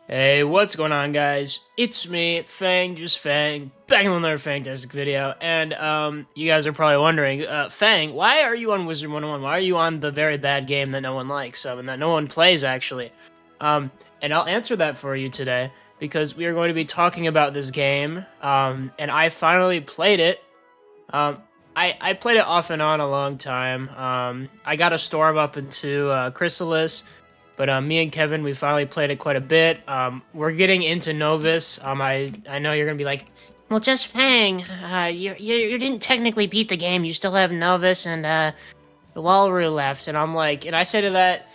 Hey, what's going on, guys? It's me, Fang, just Fang, back in another fantastic video. And you guys are probably wondering, Fang, why are you on Wizard 101? Why are you on the very bad game that no one likes, and that no one plays actually? And I'll answer that for you today because we are going to be talking about this game. And I finally played it. Um, I played it off and on a long time. I got a storm up into Chrysalis. But me and Kevin, we finally played it quite a bit. We're getting into Novus. I know you're gonna be like, well, just Fang, you didn't technically beat the game. You still have Novus and the Walroo left. And I'm like, and I say to that,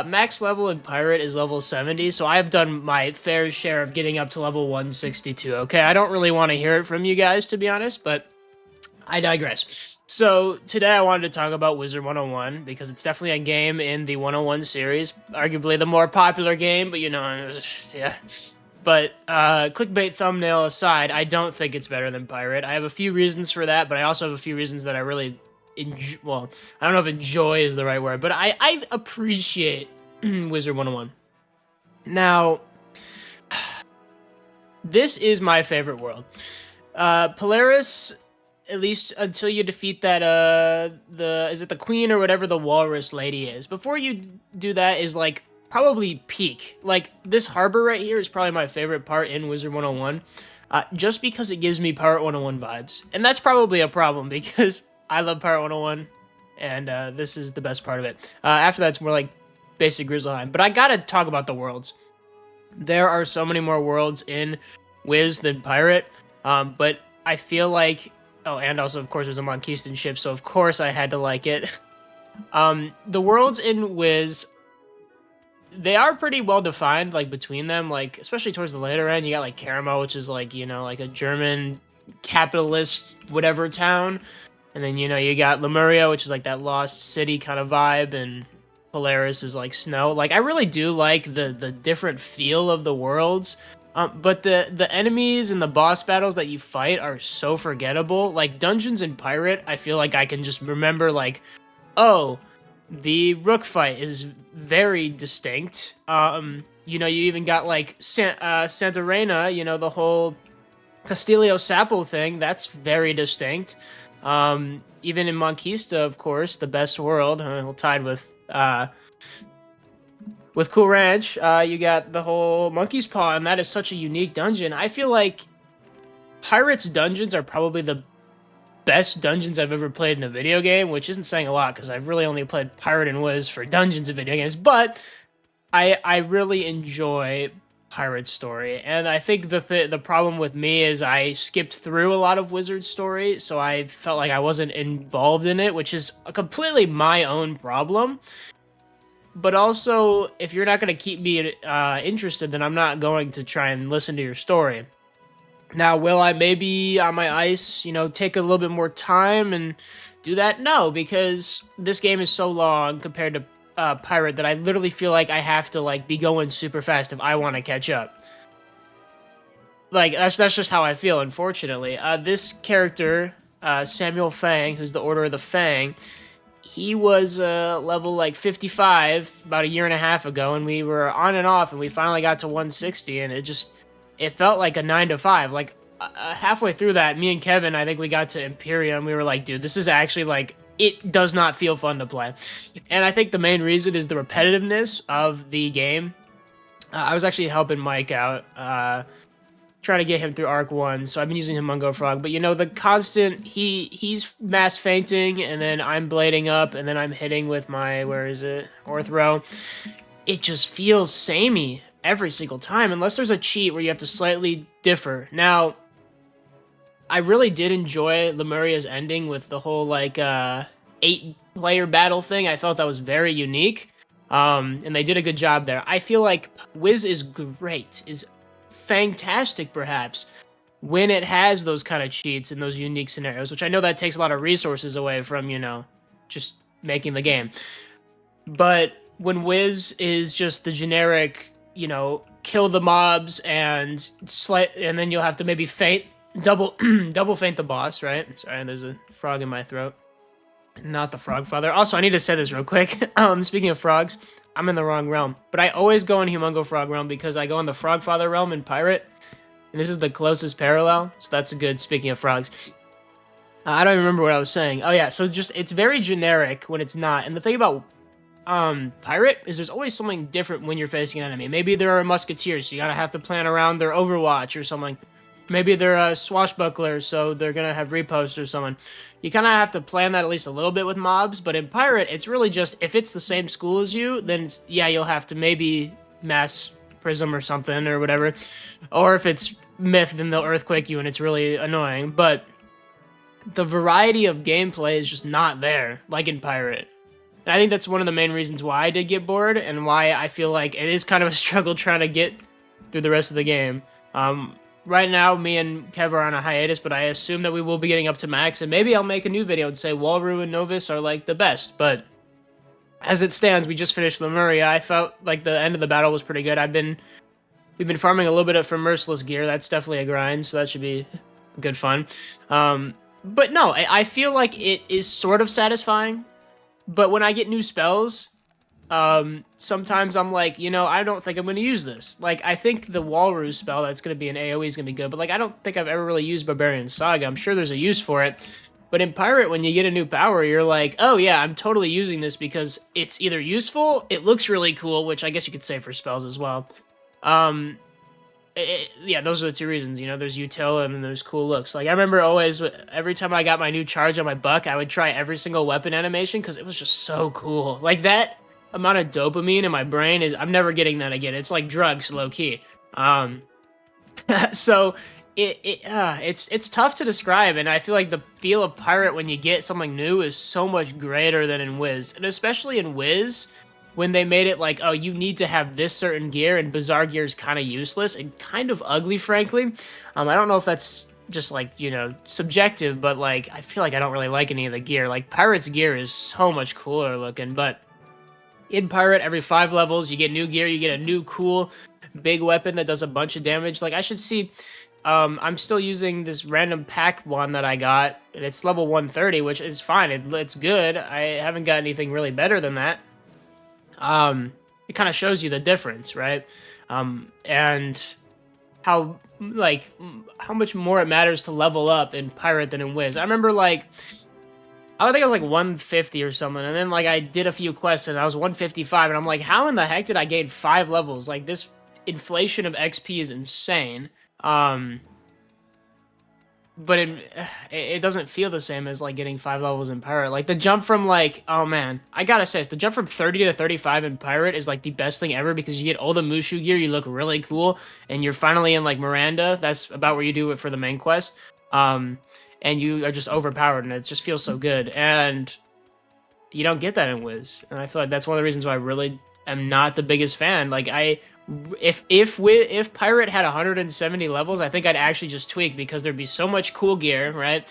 max level in Pirate is level 70, so I've done my fair share of getting up to level 162. Okay, I don't really want to hear it from you guys, to be honest, but I digress. So today I wanted to talk about Wizard 101 because it's definitely a game in the 101 series, arguably the more popular game, but yeah. But clickbait thumbnail aside, I don't think it's better than Pirate. I have a few reasons for that, but I also have a few reasons that I really enjoy. Well, I don't know if enjoy is the right word, but I appreciate Wizard 101. Now, this is my favorite world. Polaris, at least until you defeat that is it the queen or whatever the walrus lady is. Before you do that is like probably peak. Like this harbor right here is probably my favorite part in Wizard 101. Just because it gives me Pirate 101 vibes. And that's probably a problem because I love Pirate 101 and this is the best part of it. After that, it's more like basic Grizzleheim. But I gotta talk about the worlds. There are so many more worlds in Wiz than Pirate, but I feel like, oh, and also, of course, there's a Monkeyston ship, so of course I had to like it. The worlds in Wiz, they are pretty well defined, like, between them, like, especially towards the later end, you got, like, Karamo, which is, like, you know, like a German capitalist whatever town, and then, you know, you got Lemuria, which is, like, that lost city kind of vibe, and Polaris is, like, snow. Like, I really do like the different feel of the worlds, but the enemies and the boss battles that you fight are so forgettable. Like, Dungeons and Pirate, I feel like I can just remember, like, oh, the Rook fight is very distinct. You know, you even got, like, Santa Reina, you know, the whole Castillo Sapo thing, that's very distinct. Even in Monquista, of course, the best world, tied with Cool Ranch, you got the whole Monkey's Paw, and that is such a unique dungeon. I feel like Pirates dungeons are probably the best dungeons I've ever played in a video game, which isn't saying a lot because I've really only played Pirate and Wiz for dungeons of video games, but I really enjoy Pirate story, and I think the problem with me is I skipped through a lot of Wizard story, so I felt like I wasn't involved in it, which is a completely my own problem. But also, if you're not going to keep me interested, then I'm not going to try and listen to your story. Now, will I maybe on my ice, you know, take a little bit more time and do that? No, because this game is so long compared to Pirate that I literally feel like I have to like be going super fast if I want to catch up. Like that's just how I feel. Unfortunately, this character, Samuel Fang, who's the Order of the Fang, he was level like 55 about a year and a half ago, and we were on and off, and we finally got to 160, and it felt like a 9 to 5. Like halfway through that, me and Kevin, I think we got to Imperium. We were like, dude, this is actually like it does not feel fun to play, and I think the main reason is the repetitiveness of the game. I was actually helping Mike out. Trying to get him through Arc 1, so I've been using him on Go Frog. But, you know, the constant, he's mass fainting, and then I'm blading up, and then I'm hitting with my, where is it, Orthro. It just feels samey every single time, unless there's a cheat where you have to slightly differ. Now, I really did enjoy Lemuria's ending with the whole, like, 8-player battle thing. I felt that was very unique, and they did a good job there. I feel like Wiz is great, is fantastic perhaps when it has those kind of cheats and those unique scenarios, which I know that takes a lot of resources away from, you know, just making the game. But when Wiz is just the generic, you know, kill the mobs and then you'll have to maybe feint double feint the boss, right? Sorry, there's a frog in my throat. Not the frog father. Also, I need to say this real quick. Speaking of frogs, I'm in the wrong realm. But I always go in Humongo Frog realm because I go in the Frogfather realm in Pirate, and this is the closest parallel, so that's a good, speaking of frogs. I don't even remember what I was saying. Oh yeah, so just, it's very generic when it's not. And the thing about Pirate is there's always something different when you're facing an enemy. Maybe there are musketeers, so you gotta have to plan around their Overwatch or something. Maybe they're swashbucklers, so they're gonna have repost or something. You kind of have to plan that at least a little bit with mobs, but in Pirate, it's really just, if it's the same school as you, then yeah, you'll have to maybe mass Prism or something or whatever. Or if it's Myth, then they'll Earthquake you and it's really annoying. But the variety of gameplay is just not there, like in Pirate. And I think that's one of the main reasons why I did get bored and why I feel like it is kind of a struggle trying to get through the rest of the game. Right now, me and Kev are on a hiatus, but I assume that we will be getting up to max, and maybe I'll make a new video and say Walru and Novus are like the best, but as it stands, we just finished Lemuria. I felt like the end of the battle was pretty good. We've been farming a little bit for Merciless gear. That's definitely a grind, so that should be good fun. But no, I feel like it is sort of satisfying. But when I get new spells, sometimes I'm like, you know, I don't think I'm going to use this. Like, I think the Walrus spell that's going to be an AoE is going to be good, but like, I don't think I've ever really used Barbarian Saga. I'm sure there's a use for it. But in Pirate, when you get a new power, you're like, oh yeah, I'm totally using this because it's either useful, it looks really cool, which I guess you could say for spells as well. Yeah, those are the two reasons. You know, there's util and then there's cool looks. Like, I remember always, every time I got my new charge on my buck, I would try every single weapon animation because it was just so cool. Like, that amount of dopamine in my brain is, I'm never getting that again. It's like drugs, low key. So it's tough to describe, and I feel like the feel of Pirate when you get something new is so much greater than in Wiz, and especially in Wiz, when they made it like, oh, you need to have this certain gear, and Bizarre gear is kind of useless and kind of ugly, frankly. I don't know if that's just like, you know, subjective, but like, I feel like I don't really like any of the gear. Like, Pirate's gear is so much cooler looking, but in Pirate, every 5 levels, you get new gear, you get a new cool big weapon that does a bunch of damage. Like, I should see, I'm still using this random pack one that I got, and it's level 130, which is fine, it's good. I haven't got anything really better than that. It kind of shows you the difference, right? And how, like, how much more it matters to level up in Pirate than in Wiz. I remember, like, I think I was like 150 or something, and then like I did a few quests and I was 155, and I'm like, how in the heck did I gain 5 levels? Like, this inflation of XP is insane. But it doesn't feel the same as like getting 5 levels in Pirate. Like, the jump from like, oh man, I gotta say, the jump from 30 to 35 in Pirate is like the best thing ever because you get all the Mushu gear, you look really cool, and you're finally in like Miranda. That's about where you do it for the main quest. And you are just overpowered, and it just feels so good. And you don't get that in Wiz, and I feel like that's one of the reasons why I really am not the biggest fan. Like, if Pirate had 170 levels, I think I'd actually just tweak because there'd be so much cool gear, right?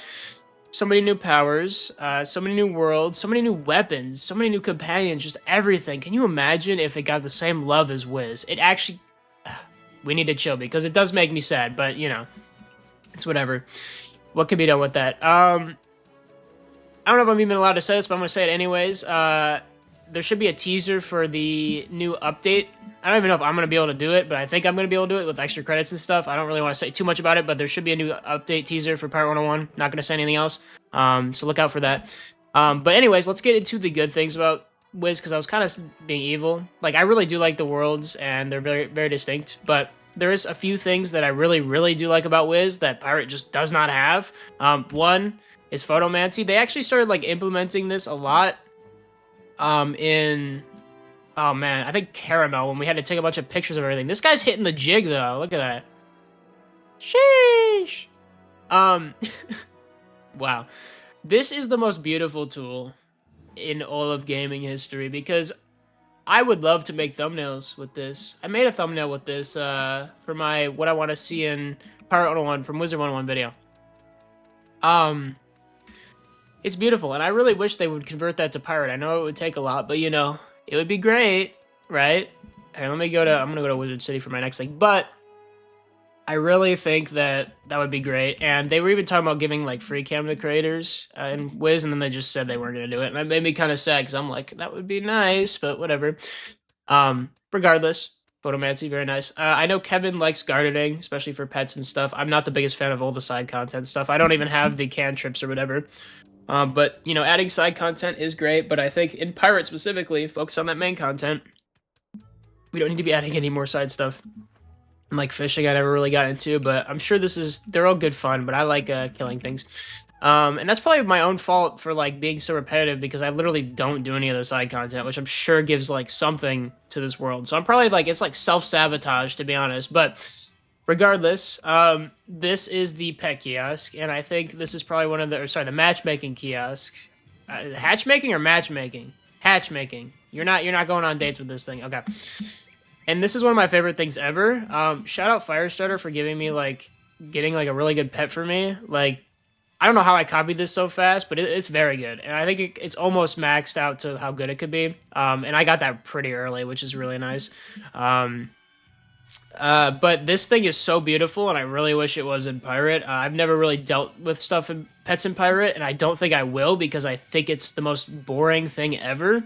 So many new powers, so many new worlds, so many new weapons, so many new companions, just everything. Can you imagine if it got the same love as Wiz? It actually, we need to chill because it does make me sad, but you know, it's whatever. What can be done with that? I don't know if I'm even allowed to say this, but I'm going to say it anyways. There should be a teaser for the new update. I don't even know if I'm going to be able to do it, but I think I'm going to be able to do it with extra credits and stuff. I don't really want to say too much about it, but there should be a new update teaser for Pirate 101. Not going to say anything else. So look out for that. But anyways, let's get into the good things about Wiz, because I was kind of being evil. Like, I really do like the worlds, and they're very, very distinct, but there is a few things that I really, really do like about Wiz that Pirate just does not have. One is photomancy. They actually started like implementing this a lot in, oh man, I think Caramel, when we had to take a bunch of pictures of everything. This guy's hitting the jig though. Look at that. Sheesh. Wow. This is the most beautiful tool in all of gaming history because I would love to make thumbnails with this. I made a thumbnail with this for my what I want to see in Pirate 101 from Wizard 101 video. It's beautiful, and I really wish they would convert that to Pirate. I know it would take a lot, but you know, it would be great, right? Okay, I'm gonna go to Wizard City for my next thing, but I really think that would be great. And they were even talking about giving like free cam to creators in Wiz, and then they just said they weren't gonna do it, and that made me kind of sad because I'm like, that would be nice, but whatever. Regardless, photomancy, very nice. I know Kevin likes gardening, especially for pets and stuff. I'm not the biggest fan of all the side content stuff. I don't even have the cantrips or whatever. But you know, adding side content is great. But I think in Pirate specifically, focus on that main content. We don't need to be adding any more side stuff. Like fishing, I never really got into, but I'm sure they're all good fun. But I like killing things. And that's probably my own fault for like being so repetitive because I literally don't do any of the side content, which I'm sure gives like something to this world. So I'm probably like it's like self-sabotage to be honest. But regardless, this is the pet kiosk, and I think this is probably one of the matchmaking kiosk. Hatchmaking or matchmaking? Hatchmaking. You're not going on dates with this thing. Okay. And this is one of my favorite things ever. Shout out Firestarter for giving me like getting like a really good pet for me. Like I don't know how I copied this so fast, but it's very good. And I think it's almost maxed out to how good it could be. And I got that pretty early, which is really nice. But this thing is so beautiful, and I really wish it was in Pirate. I've never really dealt with stuff in pets in Pirate, and I don't think I will because I think it's the most boring thing ever.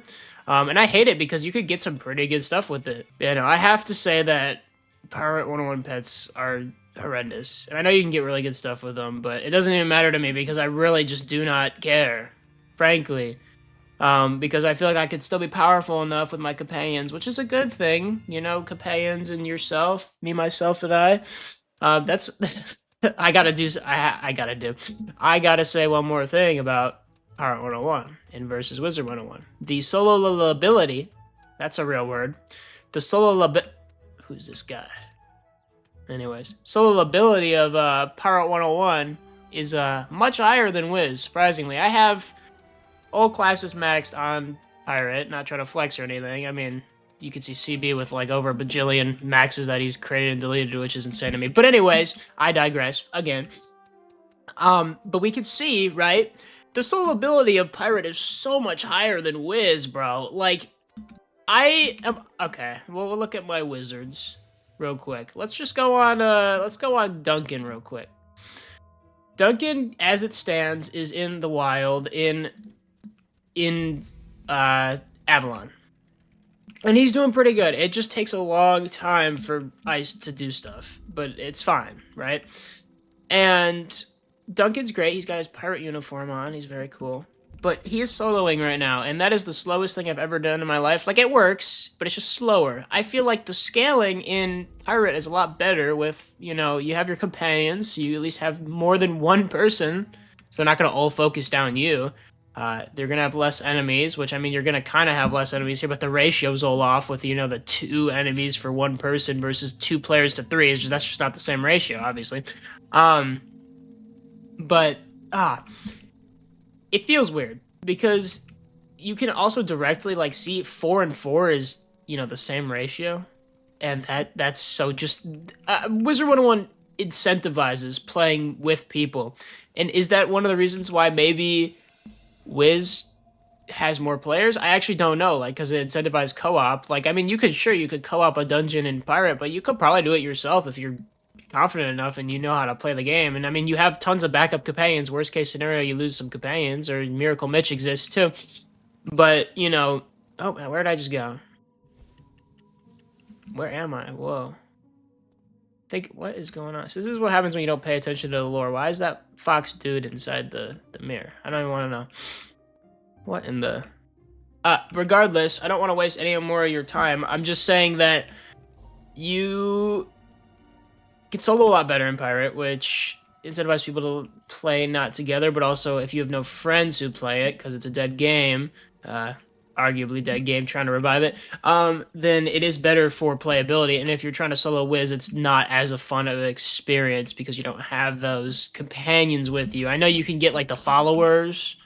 And I hate it because you could get some pretty good stuff with it. You know, I have to say that Pirate 101 pets are horrendous. And I know you can get really good stuff with them, but it doesn't even matter to me because I really just do not care, frankly. Because I feel like I could still be powerful enough with my companions, which is a good thing, you know, companions and yourself, me, myself, and I. That's I gotta do. I gotta say one more thing about Pirate 101 in versus Wizard 101. The solo ability, that's a real word. The solo who's this guy? Anyways, solo ability of Pirate 101 is much higher than Wiz. Surprisingly, I have all classes maxed on Pirate, not trying to flex or anything. I mean, you can see CB with like over a bajillion maxes that he's created and deleted, which is insane to me. But anyways, I digress again. But we can see, right? The solo ability of Pirate is so much higher than Wiz, bro. Like, I am okay. Well, we'll look at my wizards real quick. Let's go on Duncan real quick. Duncan, as it stands, is in the wild in Avalon. And he's doing pretty good. It just takes a long time for Ice to do stuff, but it's fine, right? And Duncan's great. He's got his pirate uniform on. He's very cool. But he is soloing right now, and that is the slowest thing I've ever done in my life. Like, it works, but it's just slower. I feel like the scaling in Pirate is a lot better with, you know, you have your companions, so you at least have more than one person, so they're not going to all focus down you. They're going to have less enemies, which, I mean, you're going to kind of have less enemies here, but the ratio's all off with, you know, the 2 enemies for 1 person versus 2 players to 3. That's just not the same ratio, obviously. It feels weird because you can also directly like see 4 and 4 is, you know, the same ratio, and that's so just Wizard 101 incentivizes playing with people. And is that one of the reasons why maybe Wiz has more players? I actually don't know, like, because it incentivizes co-op. Like, I mean, you could co-op a dungeon in Pirate, but you could probably do it yourself if you're confident enough and you know how to play the game. And I mean, you have tons of backup companions. Worst case scenario, you lose some companions, or Miracle Mitch exists too. But, you know, oh, where did I just go? Where am I? Whoa. Think, what is going on? So this is what happens when you don't pay attention to the lore. Why is that fox dude inside the mirror? I don't even want to know. What in the... regardless, I don't want to waste any more of your time. I'm just saying that you can solo a lot better in Pirate, which incentivizes people to play not together, but also if you have no friends who play it, because it's a dead game, arguably dead game, trying to revive it, then it is better for playability. And if you're trying to solo Wiz, it's not as a fun of an experience because you don't have those companions with you. I know you can get like the followers,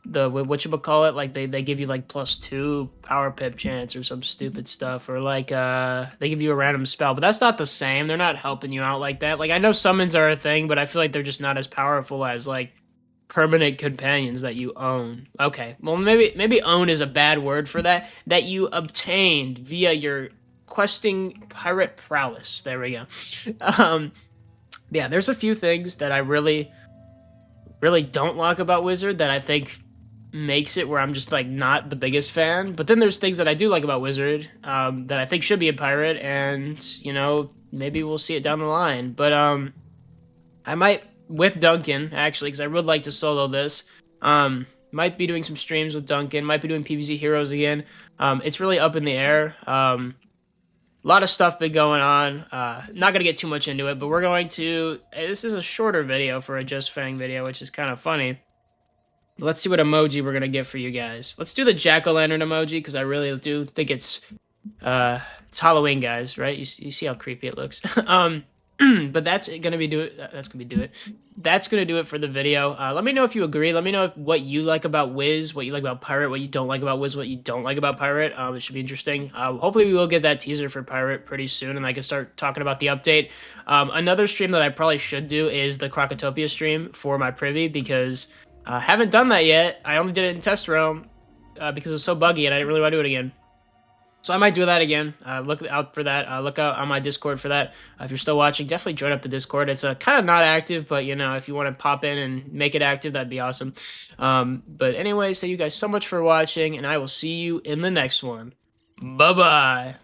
the whatchamacallit, like they give you like +2 power pip chance or some stupid stuff, or like they give you a random spell, but that's not the same. They're not helping you out like that. Like, I know summons are a thing, but I feel like they're just not as powerful as like permanent companions that you own. Okay, well, maybe own is a bad word for that you obtained via your questing pirate prowess. There we go. Yeah, there's a few things that I really don't like about Wizard that I think makes it where I'm just like not the biggest fan. But then there's things that I do like about Wizard that I think should be a pirate, and maybe we'll see it down the line. But I might with Duncan actually because I would like to solo this. Might be doing some streams with Duncan. Might be doing PvZ Heroes again. It's really up in the air. A lot of stuff been going on. Not gonna get too much into it, but we're going to. This is a shorter video for a Just Fang video, which is kind of funny. Let's see what emoji we're gonna get for you guys. Let's do the jack-o'-lantern emoji because I really do think it's Halloween, guys. Right? You see how creepy it looks. But that's gonna be do it. That's gonna be do it. That's gonna do it for the video. Let me know if you agree. Let me know what you like about Wiz, what you like about Pirate, what you don't like about Wiz, what you don't like about Pirate. It should be interesting. Hopefully we will get that teaser for Pirate pretty soon, and I can start talking about the update. Another stream that I probably should do is the Crocotopia stream for my privy because I haven't done that yet. I only did it in test realm because it was so buggy, and I didn't really want to do it again. So I might do that again. Look out for that. Look out on my Discord for that. If you're still watching, definitely join up the Discord. It's kind of not active, but if you want to pop in and make it active, that'd be awesome. But anyways, thank you guys so much for watching, and I will see you in the next one. Bye-bye.